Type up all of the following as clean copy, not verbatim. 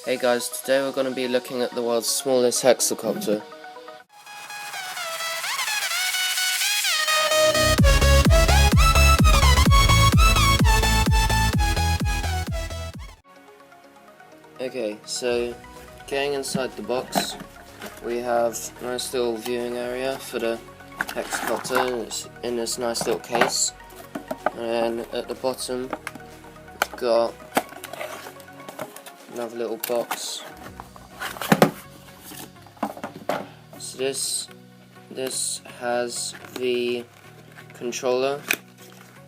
Hey guys, today we're going to be looking at the world's smallest hexacopter. Okay, so getting inside the box, we have a nice little viewing area for the hexacopter. It's in this nice little case, and then at the bottom we've got another little box. So this has the controller,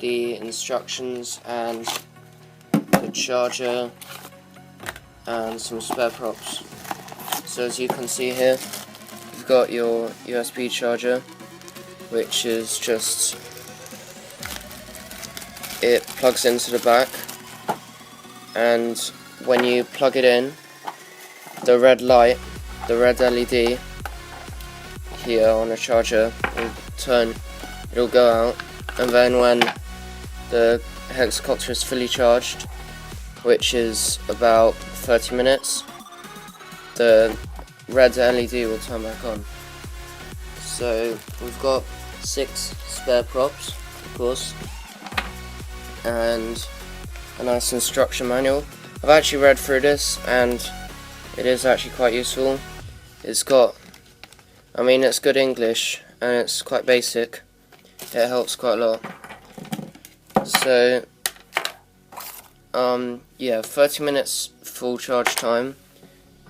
the instructions, and the charger, and some spare props. So as you can see here, you've got your USB charger, which is just, it plugs into the back, and when you plug it in, the red light, the red LED here on the charger will turn, it'll go out, and then when the hexacopter is fully charged, which is about 30 minutes, the red LED will turn back on. So we've got 6 spare props, of course, and a nice instruction manual. I've actually read through this, and it is actually quite useful. It's got, it's good English, and it's quite basic. It helps quite a lot. So, yeah, 30 minutes full charge time,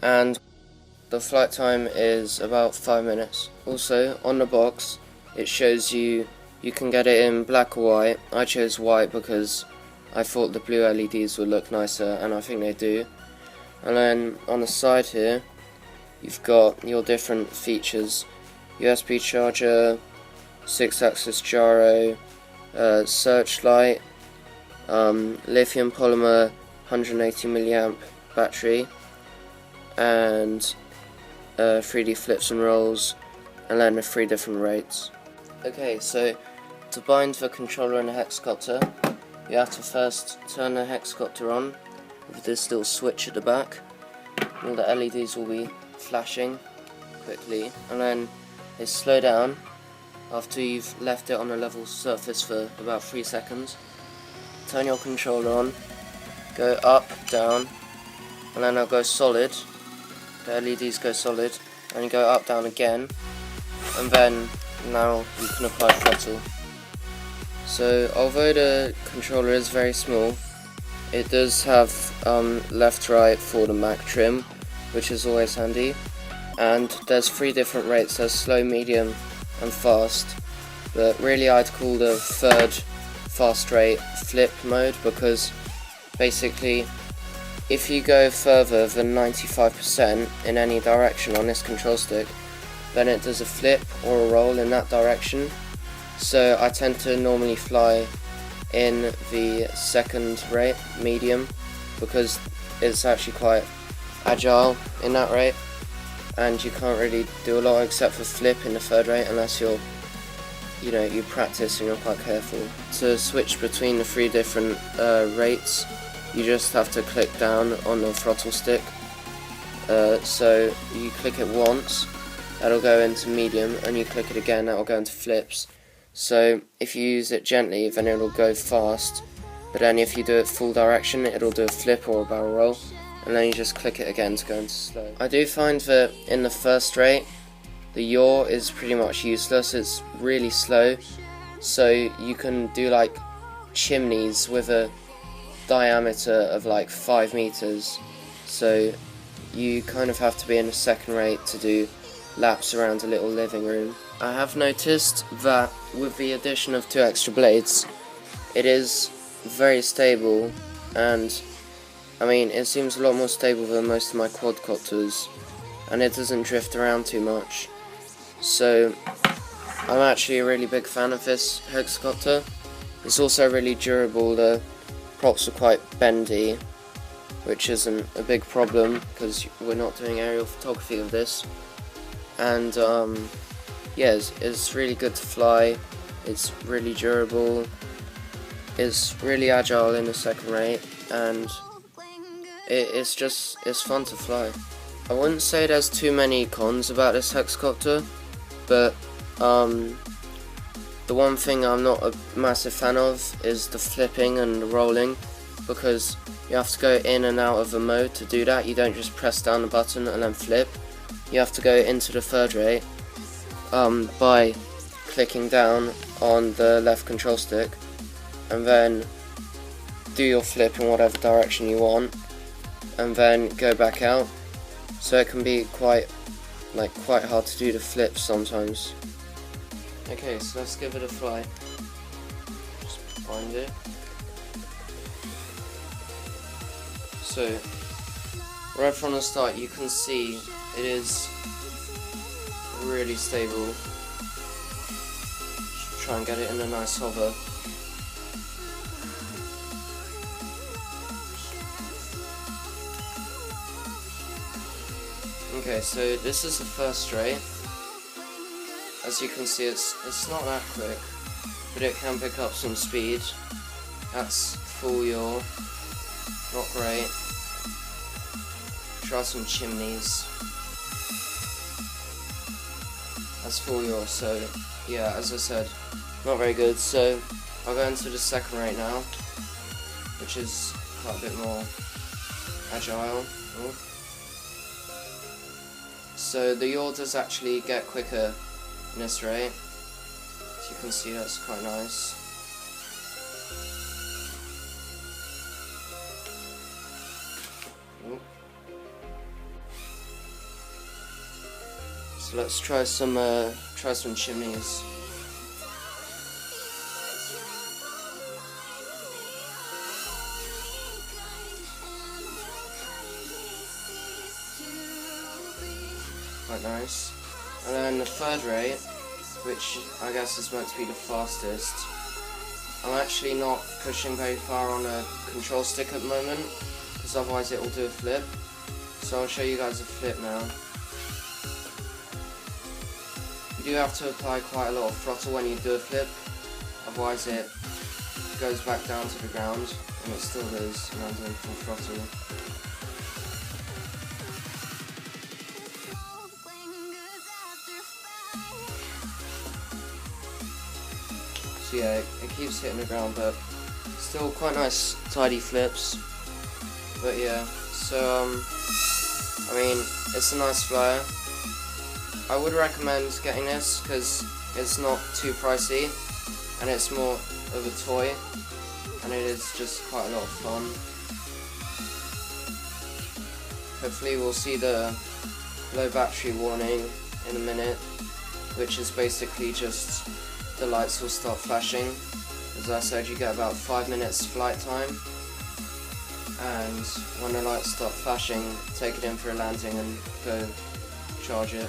and the flight time is about 5 minutes. Also, on the box, it shows you can get it in black or white. I chose white because I thought the blue LEDs would look nicer, and I think they do. And then on the side here, you've got your different features: USB charger, 6-axis gyro, searchlight, lithium polymer 180 milliamp battery, and 3D flips and rolls, and then the 3 different rates. Okay, so to bind the controller in the hexacopter, you have to first turn the hexacopter on with this little switch at the back. All the LEDs will be flashing quickly, and then they slow down after you've left it on a level surface for about 3 seconds. Turn your controller on, go up, down, and then it'll go solid. The LEDs go solid, and you go up, down again, and then now you can apply throttle. So although the controller is very small, it does have left right for the Mac trim, which is always handy, and there's 3 different rates: there's slow, medium and fast, but really I'd call the 3rd fast rate flip mode, because basically if you go further than 95% in any direction on this control stick, then it does a flip or a roll in that direction. So I tend to normally fly in the 2nd rate, medium, because it's actually quite agile in that rate, and you can't really do a lot except for flip in the 3rd rate unless you practice and you're quite careful. To switch between the 3 different rates, you just have to click down on the throttle stick. So you click it once, that'll go into medium, and you click it again, that'll go into flips. So if you use it gently, then it'll go fast, but then if you do it full direction, it'll do a flip or a barrel roll, and then you just click it again to go into slow. I do find that in the 1st rate, the yaw is pretty much useless. It's really slow, so you can do like chimneys with a diameter of like 5 meters, so you kind of have to be in the 2nd rate to do laps around a little living room. I have noticed that with the addition of 2 extra blades, it is very stable, and it seems a lot more stable than most of my quadcopters, and it doesn't drift around too much. So I'm actually a really big fan of this hexacopter. It's also really durable. The props are quite bendy, which isn't a big problem because we're not doing aerial photography with this. And yeah, it's really good to fly. It's really durable. It's really agile in the 2nd rate, and it's fun to fly. I wouldn't say there's too many cons about this hexacopter, but the one thing I'm not a massive fan of is the flipping and the rolling, because you have to go in and out of a mode to do that. You don't just press down the button and then flip. You have to go into the third rate by clicking down on the left control stick, and then do your flip in whatever direction you want, and then go back out. So it can be quite hard to do the flip sometimes. Okay, so let's give it a fly. Just find it. So right from the start you can see it is really stable. Just try and get it in a nice hover. Okay, so this is the first straight. As you can see, it's not that quick, but it can pick up some speed. That's full yaw, not great. Try some chimneys. That's full yaw, so yeah, as I said, not very good. So I'll go into the second rate now, which is quite a bit more agile. Oh. So the yaw does actually get quicker in this rate. As you can see, that's quite nice. Ooh. So let's try some chimneys. Quite nice. And then the third rate, which I guess is meant to be the fastest, I'm actually not pushing very far on a control stick at the moment, because otherwise it will do a flip. So I'll show you guys a flip now. You do have to apply quite a lot of throttle when you do a flip, otherwise it goes back down to the ground, and it still is when I'm doing full throttle. So yeah, it keeps hitting the ground, but still quite nice tidy flips. But yeah, so I mean, it's a nice flyer. I would recommend getting this because it's not too pricey and it's more of a toy, and it is just quite a lot of fun. Hopefully we'll see the low battery warning in a minute, which is basically just the lights will start flashing. As I said, you get about 5 minutes flight time, and when the lights start flashing, take it in for a landing and go charge it.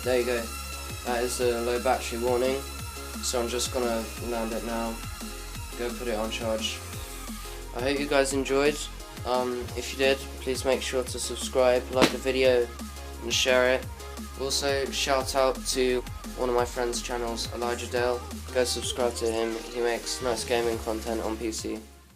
There you go. That is a low battery warning, so I'm just gonna land it now, go put it on charge. I hope you guys enjoyed. If you did, please make sure to subscribe, like the video and share it. Also, shout out to one of my friends' channels, Elijah Dale. Go subscribe to him, he makes nice gaming content on PC.